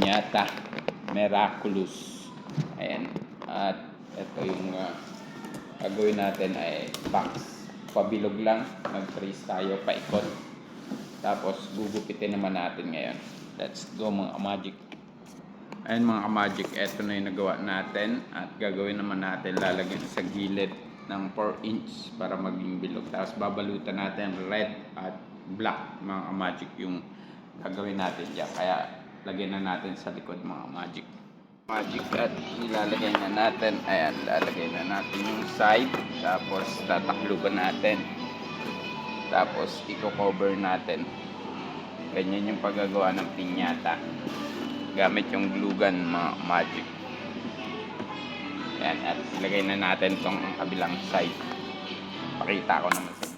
Piñata, Miraculous. Ayan. At ito yung gagawin natin ay box. Pabilog lang. Mag-trace tayo paikot. Tapos gugupitin naman natin ngayon. Let's go mga magic. Ayan mga magic, ito na yung nagawa natin. At gagawin naman natin, lalagyan sa gilid ng 4 inch para maging bilog. Tapos babalutan natin red at black mga magic yung gagawin natin dyan. Kaya lagyan na natin sa likod mga magic. Magic at ilalagay na natin. Ayan, lalagay na natin yung side. Tapos tatakluban natin. Tapos i-cover natin. Ganyan yung paggagawa ng piñata. Gamit yung glue gun mga magic. Ayan, at ilagay na natin tong kabilang side. Pakita ko naman sa inyo.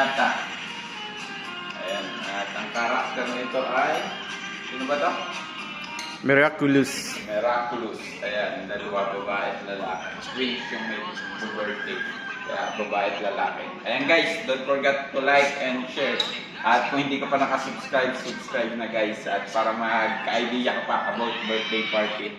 Piñata. Ayan. At ang karakter nito ay, sino ba to? Miraculous. Miraculous. Ayan, dalawa babae at lalaki. Twins yung may birthday. Kaya babae at lalaki. Ayan guys, don't forget to like and share. At kung hindi ka pa nakasubscribe, subscribe na guys. At para magka-idea ka pa about birthday party.